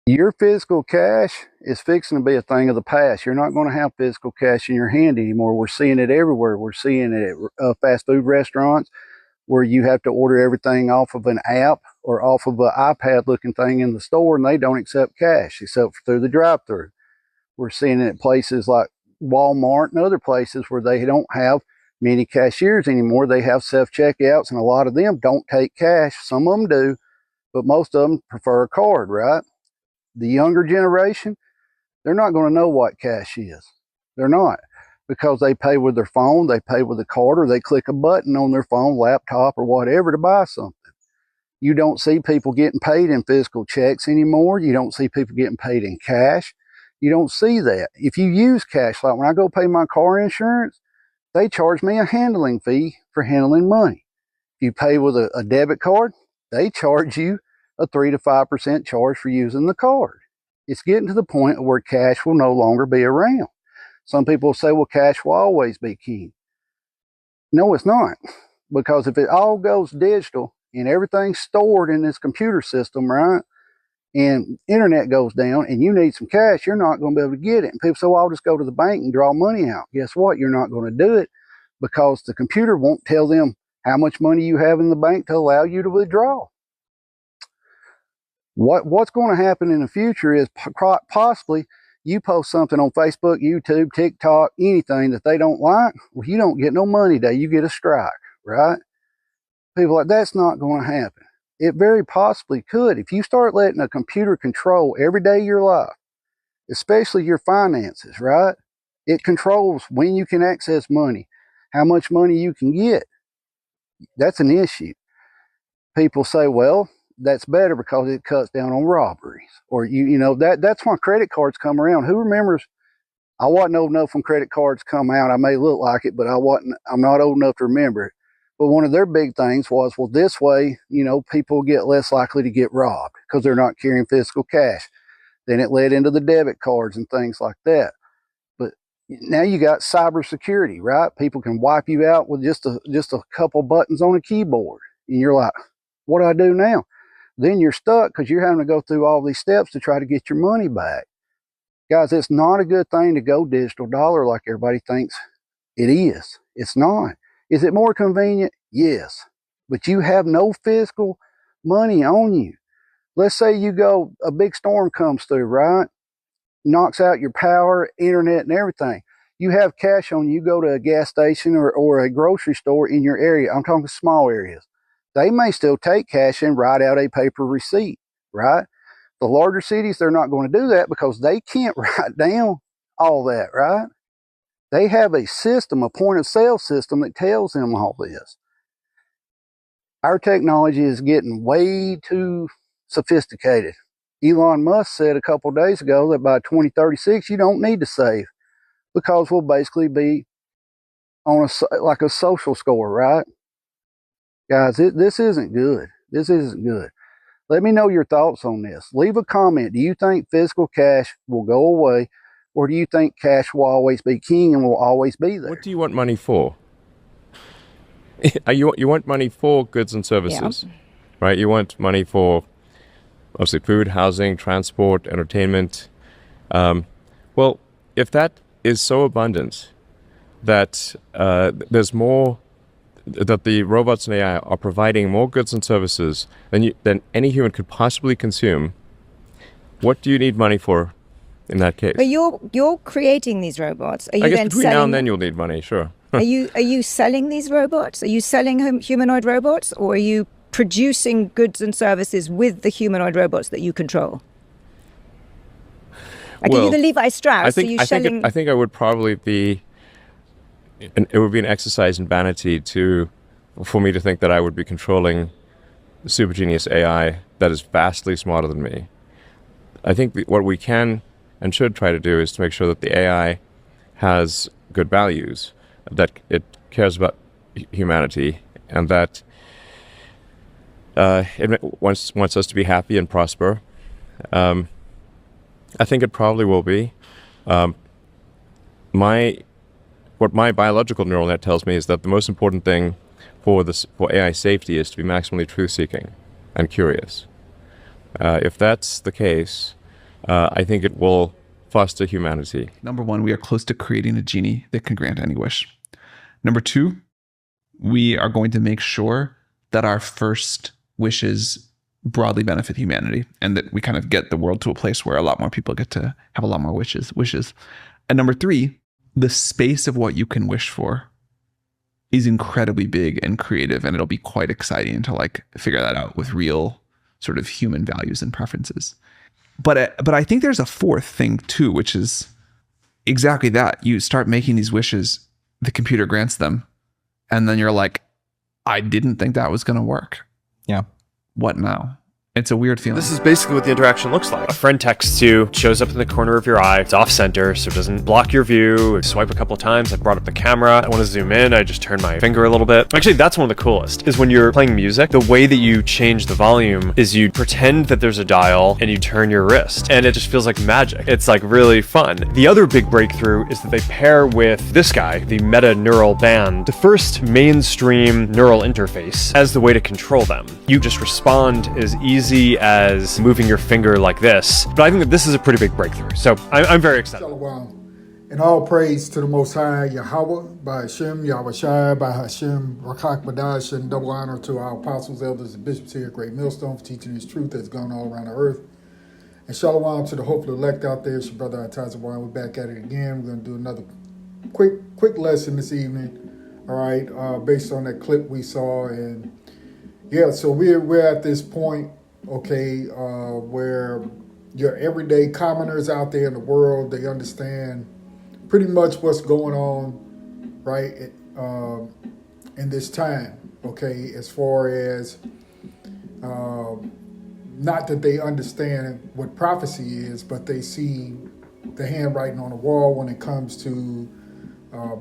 Your physical cash is fixing to be a thing of the past. You're not going to have physical cash in your hand anymore. We're seeing it everywhere. We're seeing it at fast food restaurants where you have to order everything off of an app or off of an iPad looking thing in the store, and they don't accept cash except through the drive through. We're seeing it at places like Walmart and other places where they don't have many cashiers anymore. They have self checkouts, and a lot of them don't take cash. Some of them do, but most of them prefer a card, right? The younger generation, they're not going to know what cash is. They're not, because they pay with their phone, they pay with a card, or they click a button on their phone, laptop, or whatever to buy something. You don't see people getting paid in physical checks anymore. You don't see people getting paid in cash. You don't see that. If you use cash, like when I go pay my car insurance, they charge me a handling fee for handling money. If you pay with a debit card, they charge you a 3 to 5% charge for using the card. It's getting to the point where cash will no longer be around. Some people say, well, cash will always be king. No, it's not. Because if it all goes digital and everything's stored in this computer system, right, and internet goes down and you need some cash, you're not going to be able to get it. And people say, well, I'll just go to the bank and draw money out. Guess what? You're not going to do it because the computer won't tell them how much money you have in the bank to allow you to withdraw. What's going to happen in the future is possibly you post something on Facebook, YouTube, TikTok, anything that they don't like, well, you don't get no money today. You get a strike, right? People like, that's not going to happen. It very possibly could. If you start letting a computer control every day of your life, especially your finances, right? It controls when you can access money, how much money you can get. That's an issue. People say, well, that's better because it cuts down on robberies. Or that's when credit cards come around. Who remembers? I wasn't old enough when credit cards come out. I may look like it, but I'm not old enough to remember it. But one of their big things was, well, this way, people get less likely to get robbed because they're not carrying physical cash. Then it led into the debit cards and things like that. But now you got cybersecurity, right? People can wipe you out with just a couple buttons on a keyboard. And you're like, what do I do now? Then you're stuck because you're having to go through all these steps to try to get your money back. Guys, it's not a good thing to go digital dollar like everybody thinks it is. It's not. Is it more convenient? Yes. But you have no physical money on you. Let's say a big storm comes through, right? Knocks out your power, internet, and everything. You have cash on you. You go to a gas station or a grocery store in your area. I'm talking small areas. They may still take cash and write out a paper receipt, right? The larger cities, they're not going to do that because they can't write down all that, right? They have a system, a point of sale system that tells them all this. Our technology is getting way too sophisticated. Elon Musk said a couple of days ago that by 2036, you don't need to save because we'll basically be on like a social score, right? Guys, this isn't good. This isn't good. Let me know your thoughts on this. Leave a comment. Do you think physical cash will go away, or do you think cash will always be king and will always be there? What do you want money for? You want money for goods and services, right? You want money for obviously food, housing, transport, entertainment. Well, if that is so abundant that there's more, that the robots and AI are providing more goods and services than any human could possibly consume, what do you need money for in that case? But you're creating these robots. Are you I guess then between selling now and then you'll need money, sure. Are you selling these robots? Are you selling humanoid robots, or are you producing goods and services with the humanoid robots that you control? Are you the Levi Strauss? I think I would probably be. It would be an exercise in vanity for me to think that I would be controlling the super genius AI that is vastly smarter than me. I think what we can and should try to do is to make sure that the AI has good values, that it cares about humanity, and that it wants us to be happy and prosper. I think it probably will be. What my biological neural net tells me is that the most important thing for AI safety is to be maximally truth-seeking and curious. If that's the case, I think it will foster humanity. Number one, we are close to creating a genie that can grant any wish. Number two, we are going to make sure that our first wishes broadly benefit humanity and that we kind of get the world to a place where a lot more people get to have a lot more wishes. And number three, the space of what you can wish for is incredibly big and creative, and it'll be quite exciting to like figure that out with real sort of human values and preferences. But I think there's a fourth thing too, which is exactly that. You start making these wishes, the computer grants them, and then you're like, I didn't think that was going to work. Yeah. What now? It's a weird feeling. This is basically what the interaction looks like. A friend texts you, shows up in the corner of your eye, it's off center, so it doesn't block your view. Swipe a couple of times, I brought up the camera, I want to zoom in, I just turn my finger a little bit. Actually, that's one of the coolest, is when you're playing music, the way that you change the volume is you pretend that there's a dial and you turn your wrist, and it just feels like magic. It's like really fun. The other big breakthrough is that they pair with this guy, the Meta Neural Band, the first mainstream neural interface, as the way to control them. You just respond as easy as moving your finger like this. But I think that this is a pretty big breakthrough. So I'm very excited. Shalom. And all praise to the Most High, Yahweh, by Hashem, Yahweh Shai, by Hashem, Rakak Badash, and double honor to our apostles, elders, and bishops here at Great Millstone for teaching this truth that's gone all around the earth. And shalom to the hopefully elect out there. It's your brother Atazawan. We're back at it again. We're going to do another quick lesson this evening, all right, based on that clip we saw. And yeah, so we're at this point, okay, where your everyday commoners out there in the world, they understand pretty much what's going on, right, in this time, okay, as far as, not that they understand what prophecy is, but they see the handwriting on the wall when it comes to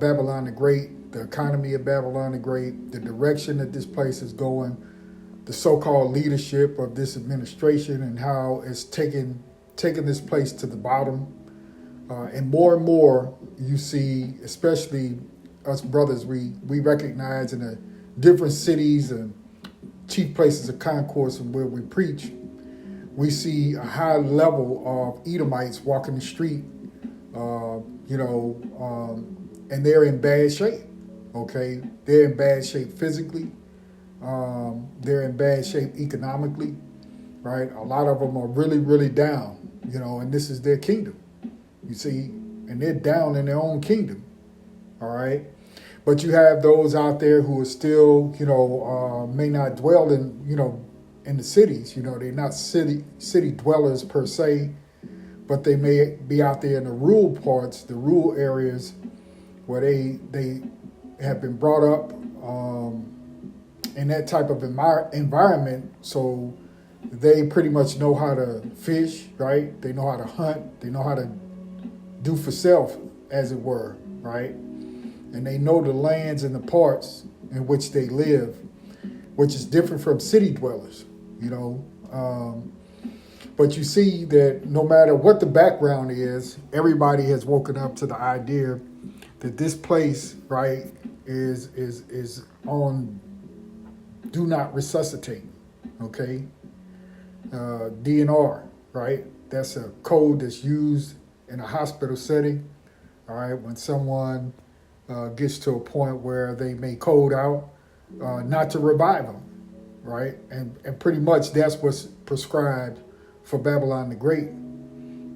Babylon the Great, the economy of Babylon the Great, the direction that this place is going, the so-called leadership of this administration and how it's taking this place to the bottom. And more you see, especially us brothers, we recognize in the different cities and chief places of concourse and where we preach, we see a high level of Edomites walking the street, and they're in bad shape, okay? They're in bad shape physically. They're in bad shape economically, right? A lot of them are really, really down, and this is their kingdom, you see, and they're down in their own kingdom, all right? But you have those out there who are still, may not dwell in the cities, they're not city dwellers per se, but they may be out there in the rural parts, the rural areas where they have been brought up, in that type of environment, so they pretty much know how to fish, right? They know how to hunt. They know how to do for self, as it were, right? And they know the lands and the parts in which they live, which is different from city dwellers, But you see that no matter what the background is, everybody has woken up to the idea that this place, right, is on do not resuscitate, okay? DNR, right? That's a code that's used in a hospital setting, all right? When someone gets to a point where they may code out not to revive them, right? And pretty much that's what's prescribed for Babylon the Great,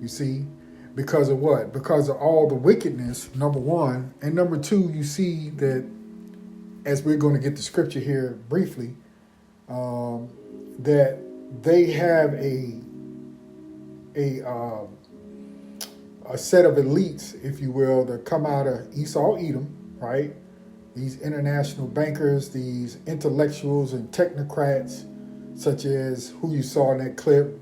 you see? Because of what? Because of all the wickedness, number one. And number two, you see that, as we're going to get the scripture here briefly, that they have a set of elites, if you will, that come out of Esau, Edom, right? These international bankers, these intellectuals and technocrats, such as who you saw in that clip,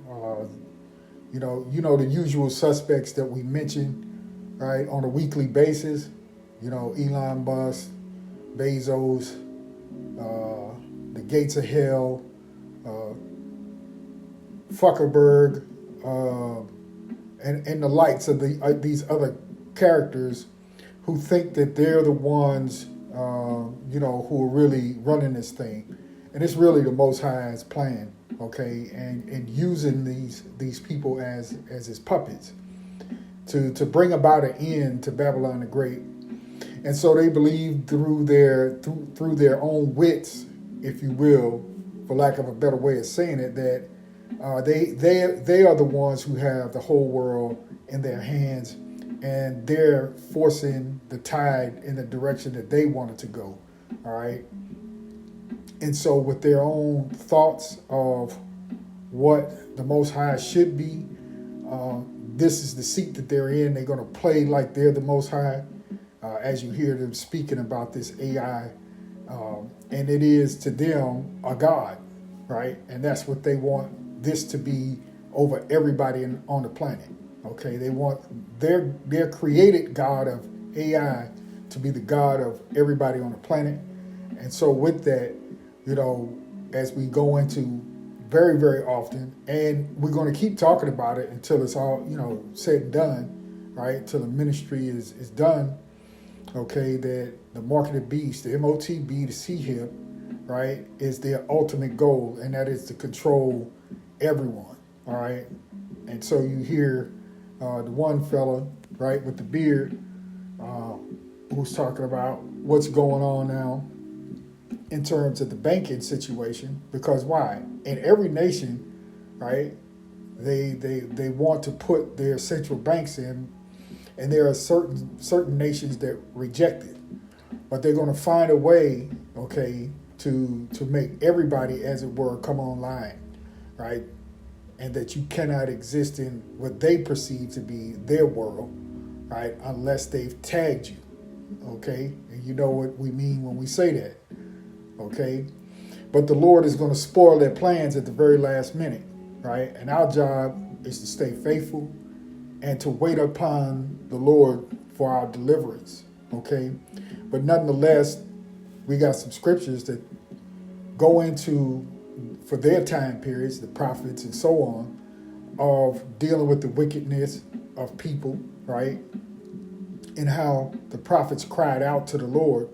the usual suspects that we mention, right, on a weekly basis, Elon Musk, Bezos, the Gates of Hell, Zuckerberg, and the likes of these other characters who think that they're the ones, who are really running this thing. And it's really the Most High's plan, okay, and using these people as his puppets to bring about an end to Babylon the Great. And so they believe through their own wits, if you will, for lack of a better way of saying it, that they are the ones who have the whole world in their hands, and they're forcing the tide in the direction that they want it to go. All right. And so with their own thoughts of what the Most High should be, this is the seat that they're in. They're going to play like they're the Most High, as you hear them speaking about this AI. And it is to them a God, right? And that's what they want this to be over everybody on the planet. Okay, they want their created God of AI to be the God of everybody on the planet. And so with that, you know, as we go into very, very often, and we're going to keep talking about it until it's all, you know, said and done, right? Till the ministry is done, okay, that the mark of the beast, the MOTB, the CHIP, right, is their ultimate goal, and that is to control everyone, all right? And so you hear the one fella, right, with the beard, who's talking about what's going on now in terms of the banking situation, because why? In every nation, right, they want to put their central banks in, and there are certain nations that reject it, but they're going to find a way, okay, to make everybody, as it were, come online, right, and that you cannot exist in what they perceive to be their world, right, unless they've tagged you, okay, and you know what we mean when we say that, okay, but the Lord is going to spoil their plans at the very last minute, right, and our job is to stay faithful and to wait upon the Lord for our deliverance, okay, but nonetheless, we got some scriptures that go into, for their time periods, the prophets and so on, of dealing with the wickedness of people, right? And how the prophets cried out to the Lord,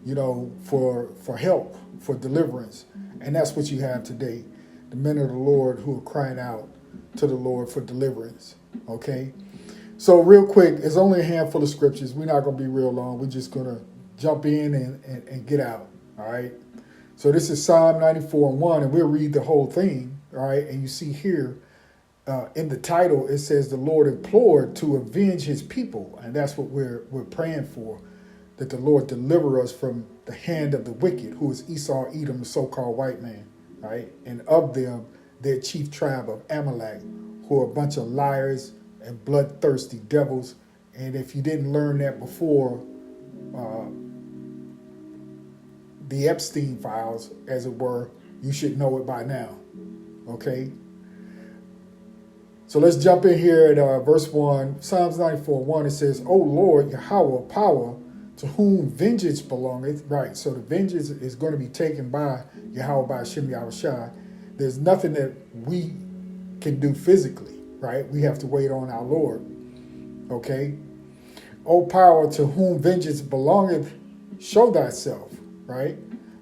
you know, for help, for deliverance. And that's what you have today. The men of the Lord who are crying out to the Lord for deliverance, okay? So real quick, it's only a handful of scriptures. We're not going to be real long. We're just going to jump in and get out, all right? So this is Psalm 94:1, and we'll read the whole thing, all right? And you see here in the title, it says the Lord implored to avenge his people, and that's what we're praying for, that the Lord deliver us from the hand of the wicked, who is Esau, Edom, the so-called white man, right? And of them, their chief tribe of Amalek, who are a bunch of liars and bloodthirsty devils. And if you didn't learn that before, the Epstein files, as it were, you should know it by now, okay? So let's jump in here at verse 1, Psalms 94:1. It says, O Lord, Yahweh, power, to whom vengeance belongeth. Right, so the vengeance is going to be taken by Yahweh, by Hashem Yahushua. There's nothing that we can do physically, right? We have to wait on our Lord, okay? O power, to whom vengeance belongeth, show thyself, right?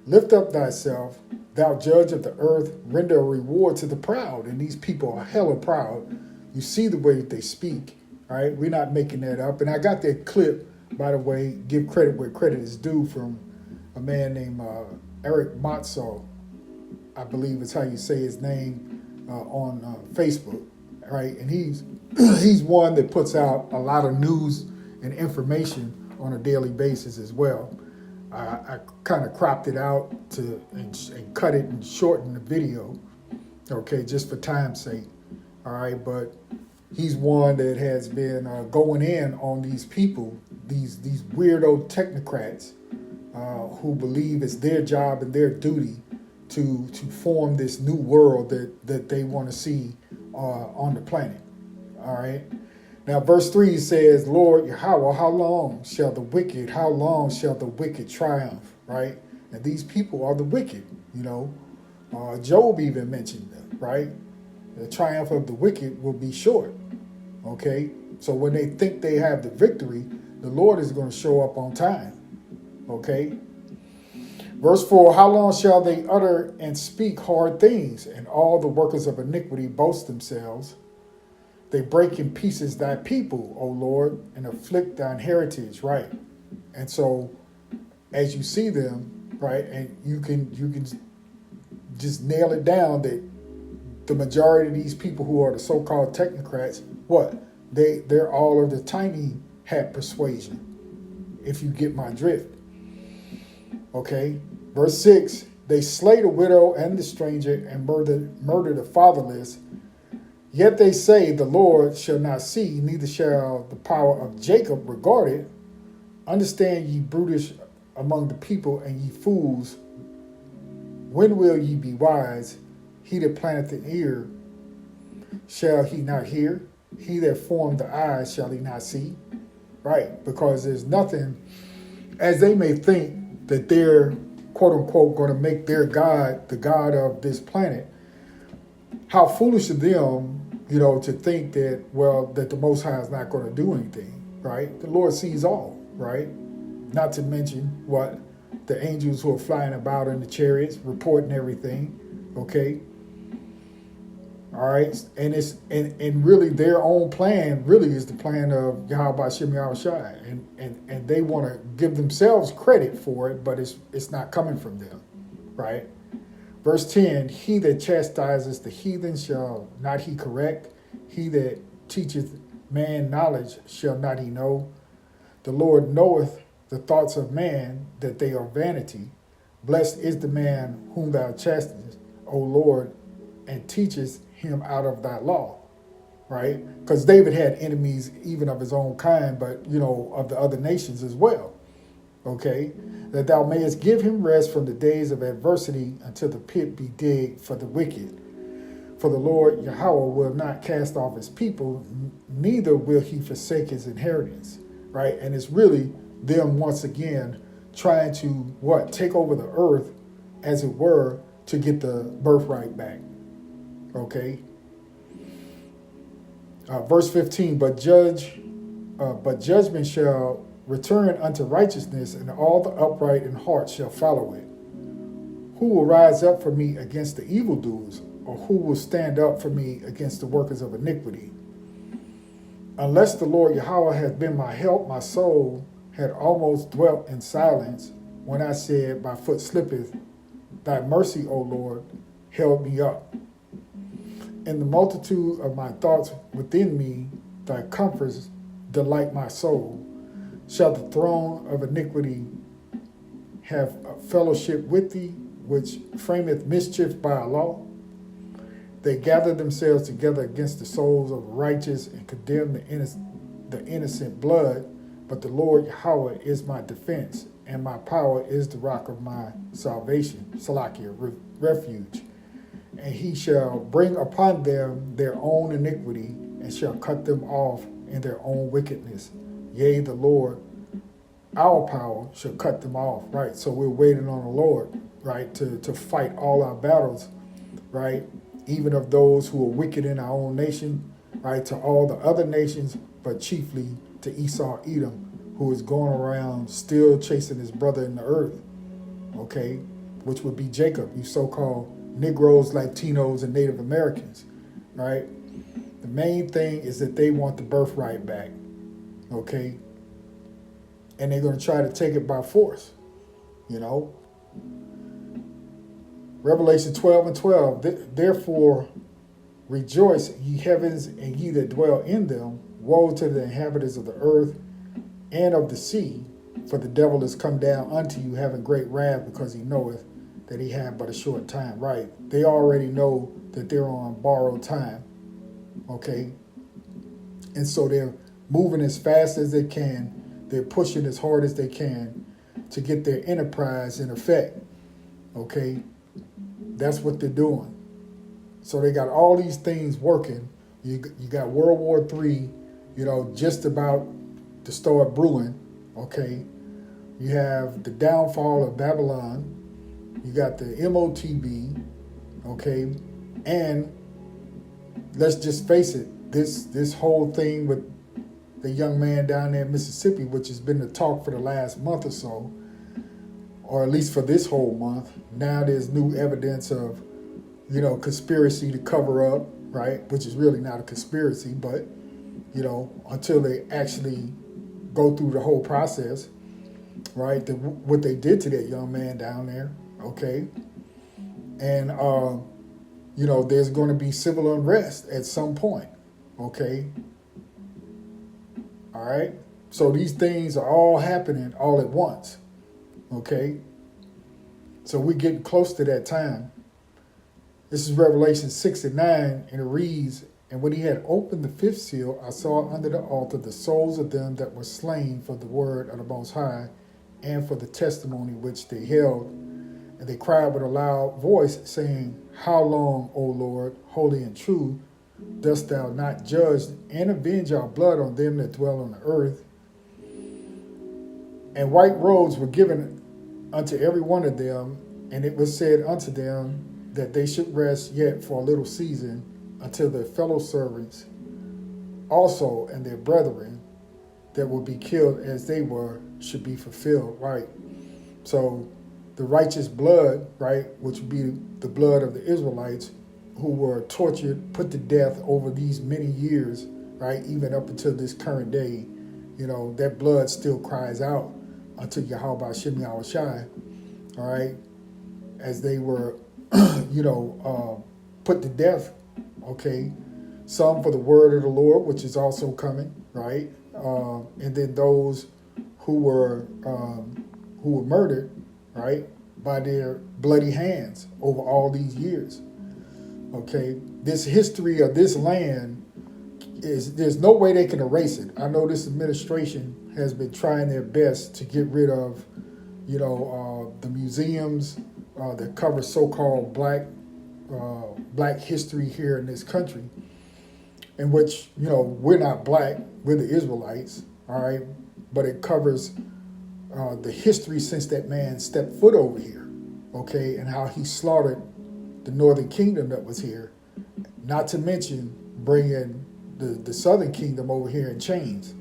Lift up thyself, thou judge of the earth, render a reward to the proud. And these people are hella proud. You see the way that they speak, all right? We're not making that up. And I got that clip, by the way, give credit where credit is due, from a man named Eric Matzo, I believe is how you say his name, on Facebook, right? And he's one that puts out a lot of news and information on a daily basis as well. I kind of cropped it out and cut it and shortened the video, okay, just for time's sake, all right? But he's one that has been going in on these people, these weirdo technocrats who believe it's their job and their duty to form this new world that they want to see on the planet, all right? Now, verse 3 says, Lord Yahweh, how long shall the wicked triumph, right? And these people are the wicked, you know. Job even mentioned them, right? The triumph of the wicked will be short, okay? So when they think they have the victory, the Lord is going to show up on time, okay? Verse 4, how long shall they utter and speak hard things, and all the workers of iniquity boast themselves? They break in pieces thy people, O Lord, and afflict thine heritage, right? And so as you see them, right, and you can just nail it down that the majority of these people who are the so-called technocrats, what? They're all of the tiny hat persuasion, if you get my drift. Okay, verse 6, they slay the widow and the stranger and murder the fatherless. Yet they say, the Lord shall not see, neither shall the power of Jacob regard it. Understand, ye brutish among the people, and ye fools, when will ye be wise? He that planteth an ear, shall he not hear? He that formed the eyes, shall he not see? Right, because there's nothing, as they may think that they're, quote unquote, going to make their God the God of this planet. How foolish of them, to think that, well, that the Most High is not going to do anything, right? The Lord sees all, right? Not to mention what the angels who are flying about in the chariots, reporting everything, okay? All right, and really their own plan really is the plan of Yahweh Shem Yahushai, and they want to give themselves credit for it, but it's not coming from them, right? Verse 10, he that chastises the heathen shall not he correct? He that teacheth man knowledge shall not he know? The Lord knoweth the thoughts of man, that they are vanity. Blessed is the man whom thou chastisest, O Lord, and teachest him out of thy law, right? Because David had enemies even of his own kind, but, of the other nations as well. Okay, that thou mayest give him rest from the days of adversity until the pit be digged for the wicked. For the Lord Yahweh will not cast off his people, neither will he forsake his inheritance, right? And it's really them once again trying to take over the earth, as it were, to get the birthright back. Okay. Verse 15, but judgment shall return unto righteousness, and all the upright in heart shall follow it. Who will rise up for me against the evildoers, or who will stand up for me against the workers of iniquity? Unless the Lord Yahweh had been my help, my soul had almost dwelt in silence when I said, my foot slippeth. Thy mercy, O Lord, held me up. In the multitude of my thoughts within me, thy comforts delight my soul. Shall the throne of iniquity have a fellowship with thee, which frameth mischief by a law? They gather themselves together against the souls of the righteous and condemn the innocent blood. But the Lord Yahweh is my defense, and my power is the rock of my salvation, Salakia, refuge. And he shall bring upon them their own iniquity, and shall cut them off in their own wickedness. Yea, the Lord, our power, shall cut them off, right? So we're waiting on the Lord, right, to fight all our battles, right? Even of those who are wicked in our own nation, right, to all the other nations, but chiefly to Esau Edom, who is going around still chasing his brother in the earth, okay, which would be Jacob, you so-called Negroes, Latinos, and Native Americans, right? The main thing is that they want the birthright back, okay? And they're going to try to take it by force, Revelation 12:12, therefore rejoice, ye heavens, and ye that dwell in them. Woe to the inhabitants of the earth and of the sea, for the devil is come down unto you, having great wrath, because he knoweth that he had but a short time. Right. They already know that they're on borrowed time. Okay. And so they're moving as fast as they can. They're pushing as hard as they can to get their enterprise in effect. Okay. That's what they're doing. So they got all these things working. You got World War III, just about to start brewing. Okay. You have the downfall of Babylon. You got the MOTB, okay, and let's just face it, this whole thing with the young man down there in Mississippi, which has been the talk for the last month or so, or at least for this whole month. Now there's new evidence of, conspiracy to cover up, right? Which is really not a conspiracy, but, until they actually go through the whole process, right? What they did to that young man down there, okay? And, there's going to be civil unrest at some point, okay? All right? So these things are all happening all at once, okay? So we're getting close to that time. This is Revelation 6 and 9, and it reads, "And when he had opened the fifth seal, I saw under the altar the souls of them that were slain for the word of the Most High and for the testimony which they held. And they cried with a loud voice, saying, How long, O Lord, holy and true, dost thou not judge and avenge our blood on them that dwell on the earth? And white robes were given unto every one of them, and it was said unto them that they should rest yet for a little season until their fellow servants also and their brethren that will be killed as they were should be fulfilled." Right. So the righteous blood, right, which would be the blood of the Israelites who were tortured, put to death over these many years, right, even up until this current day, that blood still cries out unto Yahweh Shem Yahushai, all right, as they were, put to death, okay, some for the word of the Lord, which is also coming, right, and then those who were murdered, right, by their bloody hands over all these years. Okay, this history of this land there's no way they can erase it. I know this administration has been trying their best to get rid of, the museums that cover so-called black history here in this country, in which, we're not black, we're the Israelites, all right, but it covers the history since that man stepped foot over here, okay, and how he slaughtered the northern kingdom that was here, not to mention bringing the southern kingdom over here in chains,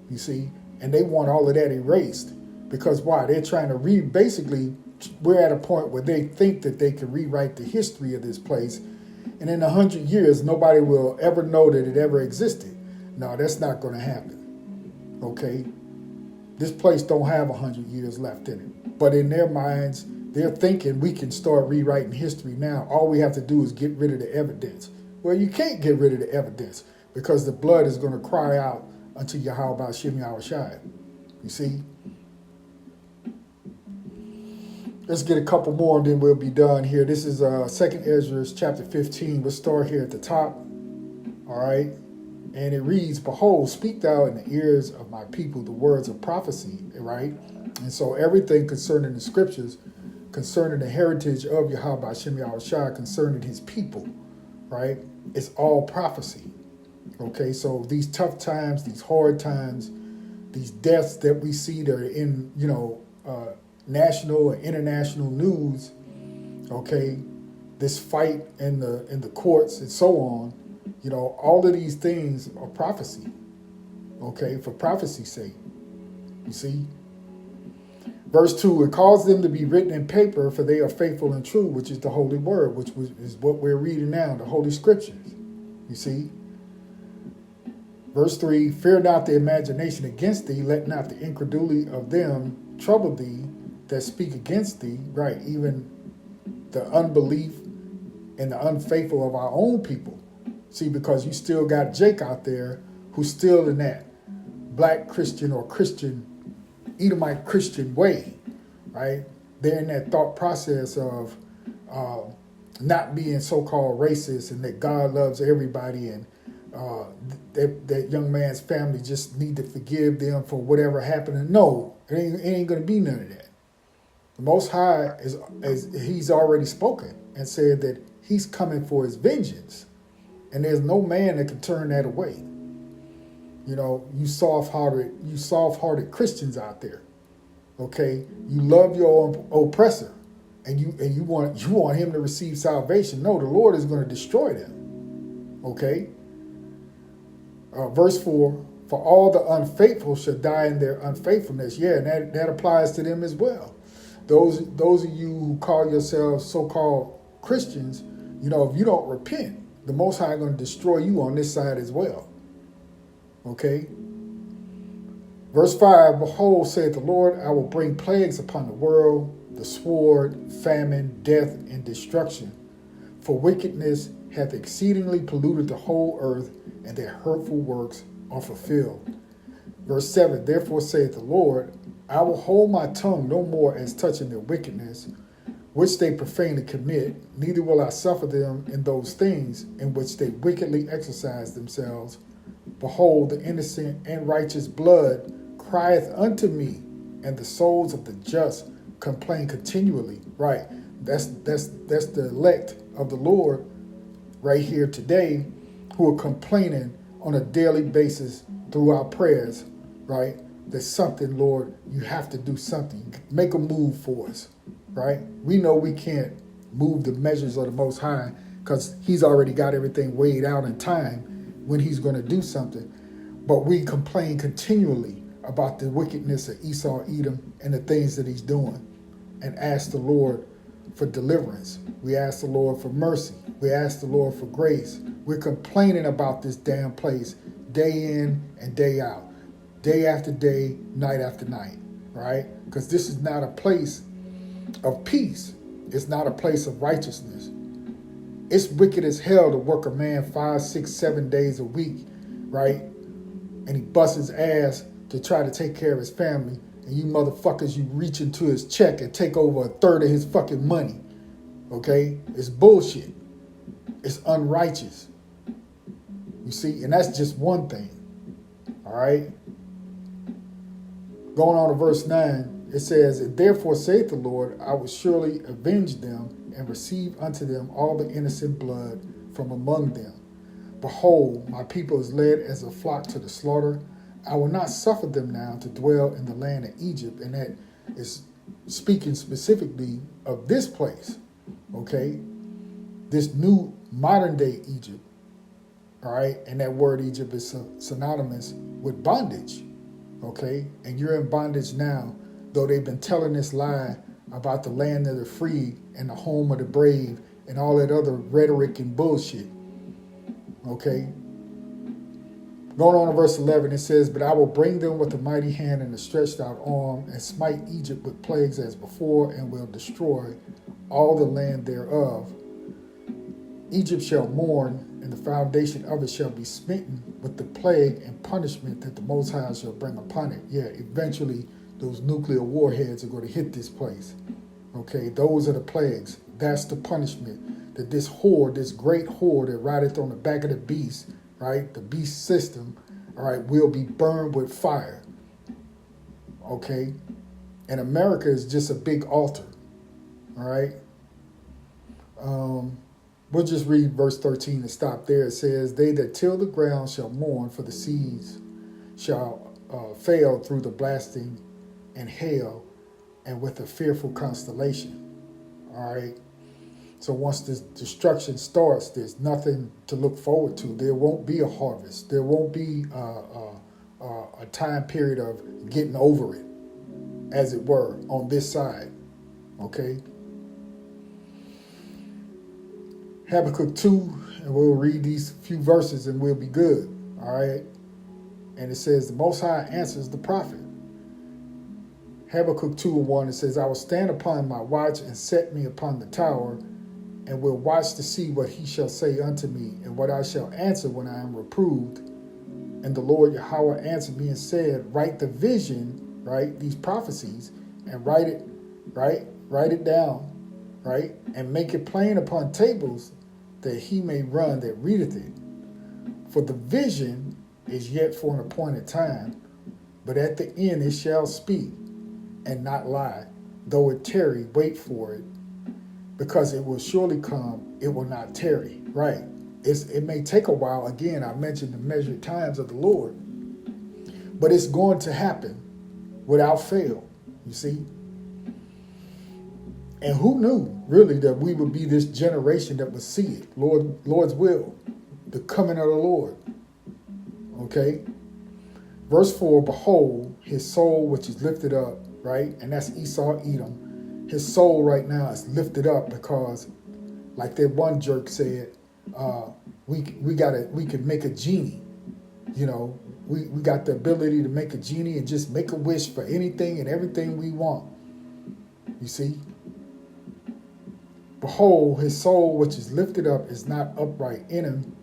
you see, and they want all of that erased because why? They're trying to basically, we're at a point where they think that they can rewrite the history of this place, and in 100 years, nobody will ever know that it ever existed. No, that's not going to happen, okay? This place don't have 100 years left in it. But in their minds, they're thinking we can start rewriting history now. All we have to do is get rid of the evidence. Well, you can't get rid of the evidence because the blood is going to cry out unto Yahweh Shem Yahushai. You see? Let's get a couple more and then we'll be done here. This is 2nd Ezra chapter 15. We'll start here at the top. All right? And it reads, "Behold, speak thou in the ears of my people the words of prophecy," right? And so everything concerning the scriptures, concerning the heritage of Yahweh Shem Yahushai, concerning his people, right? It's all prophecy. Okay, so these tough times, these hard times, these deaths that we see that are in, national and international news, okay, this fight in the courts and so on, all of these things are prophecy, okay, for prophecy's sake, you see. Verse 2, "It caused them to be written in paper, for they are faithful and true, which is the holy word," which is what we're reading now, the holy scriptures, you see. Verse 3, "Fear not the imagination against thee, let not the incredulity of them trouble thee that speak against thee," right, even the unbelief and the unfaithful of our own people. See, because you still got Jake out there who's still in that black Christian or Christian, Edomite Christian way, right? They're in that thought process of not being so-called racist and that God loves everybody and that young man's family just need to forgive them for whatever happened. No, it ain't going to be none of that. The Most High, he's already spoken and said that he's coming for his vengeance. And there's no man that can turn that away. You soft-hearted Christians out there. Okay, you love your oppressor, and you want him to receive salvation. No, the Lord is going to destroy them. Okay. Verse 4: "For all the unfaithful shall die in their unfaithfulness." Yeah, and that applies to them as well. those of you who call yourselves so-called Christians, you know, if you don't repent, the Most High is going to destroy you on this side as well. Okay? Verse 5, behold, saith the Lord, I will bring plagues upon the world, the sword, famine, death, and destruction. For wickedness hath exceedingly polluted the whole earth, and their hurtful works are fulfilled. Verse 7, therefore saith the Lord, I will hold my tongue no more as touching their wickedness, which they profanely commit, neither will I suffer them in those things in which they wickedly exercise themselves. Behold, the innocent and righteous blood crieth unto me, and the souls of the just complain continually. Right. That's the elect of the Lord right here today, who are complaining on a daily basis through our prayers, right? There's something, Lord, you have to do something. Make a move for us, right? We know we can't move the measures of the Most High because he's already got everything weighed out in time when he's going to do something. But we complain continually about the wickedness of Esau, Edom, and the things that he's doing, and ask the Lord for deliverance. We ask the Lord for mercy. We ask the Lord for grace. We're complaining about this damn place day in and day out, day after day, night after night, right? Because this is not a place of peace. It's not a place of righteousness. It's wicked as hell to work a man 5, 6, 7 days a week, right? And he busts his ass to try to take care of his family. And you motherfuckers, you reach into his check and take over a third of his fucking money. Okay? It's bullshit. It's unrighteous. You see? And that's just one thing. All right? Going on to verse 9, it says, and therefore saith the Lord, I will surely avenge them and receive unto them all the innocent blood from among them. Behold, my people is led as a flock to the slaughter. I will not suffer them now to dwell in the land of Egypt. And that is speaking specifically of this place, okay? This new modern day Egypt, all right? And that word Egypt is synonymous with bondage, okay? And you're in bondage now, though they've been telling this lie about the land of the free and the home of the brave and all that other rhetoric and bullshit, okay? Going on to verse 11, it says, but I will bring them with a mighty hand and a stretched out arm, and smite Egypt with plagues as before, and will destroy all the land thereof. Egypt shall mourn, and the foundation of it shall be smitten with the plague and punishment that the Most High shall bring upon it. Yeah, eventually those nuclear warheads are going to hit this place. Okay, those are the plagues. That's the punishment that this horde, this great horde that rideth on the back of the beast, right, the beast system, all right, will be burned with fire. Okay, and America is just a big altar. All right. We'll just read verse 13 and stop there. It says, they that till the ground shall mourn, for the seeds shall fail through the blasting and hail, and with a fearful constellation. All right. So once this destruction starts, there's nothing to look forward to. There won't be a harvest. There won't be a time period of getting over it, as it were, on this side. Okay. Habakkuk 2, and we'll read these few verses and we'll be good. All right. And it says, the Most High answers the prophet. Habakkuk 2:1, it says, I will stand upon my watch and set me upon the tower, and will watch to see what he shall say unto me, and what I shall answer when I am reproved. And the Lord Yahweh answered me and said, write the vision, right, these prophecies, and write it down, right, and make it plain upon tables, that he may run that readeth it. For the vision is yet for an appointed time, but at the end it shall speak, and not lie. Though it tarry, wait for it, because it will surely come, it will not tarry. Right. It may take a while. Again, I mentioned the measured times of the Lord, but it's going to happen without fail, you see. And who knew, really, that we would be this generation that would see it? Lord's will, the coming of the Lord. Okay? Verse 4, behold, his soul which is lifted up, right? And that's Esau, Edom. his soul right now is lifted up because, like that one jerk said, we can make a genie. You know, we got the ability to make a genie and just make a wish for anything and everything we want. You see? Behold, his soul which is lifted up is not upright in him,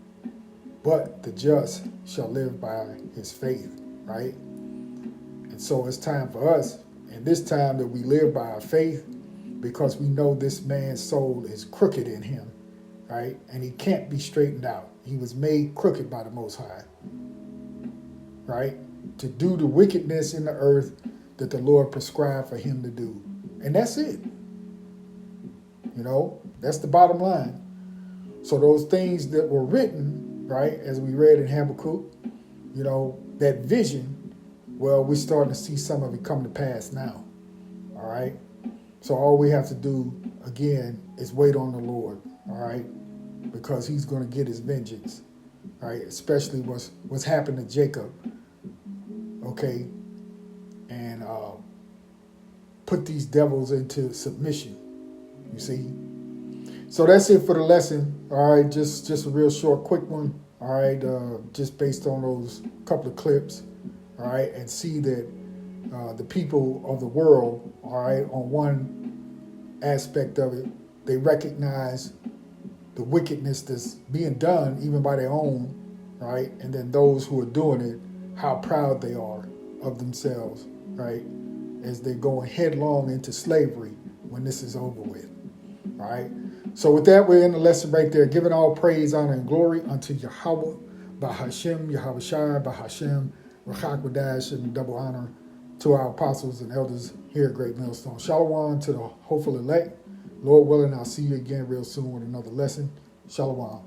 but the just shall live by his faith, right? And so it's time for us, and this time that we live by our faith, because we know this man's soul is crooked in him, right? And he can't be straightened out. He was made crooked by the Most High, right? To do the wickedness in the earth that the Lord prescribed for him to do. And that's it. You know, that's the bottom line. So those things that were written, right, as we read in Habakkuk, you know, that vision, well, we're starting to see some of it come to pass now. All right. So all we have to do, again, is wait on the Lord. All right. Because he's going to get his vengeance. All right. Especially what's happened to Jacob. Okay. And put these devils into submission. You see? So that's it for the lesson. All right. Just a real short, quick one. All right. Just based on those couple of clips. All right, and see that the people of the world, all right, on one aspect of it, they recognize the wickedness that's being done even by their own, right? And then those who are doing it, how proud they are of themselves, right? As they're going headlong into slavery when this is over with, all right? So with that, we're in the lesson right there. Giving all praise, honor, and glory unto Yahweh, Bahashem, Yahweh Shai, Bahashem, Rachak Wadash, and double honor to our apostles and elders here at Great Millstone. Shalom to the hopeful elect. Lord willing, I'll see you again real soon with another lesson. Shalom.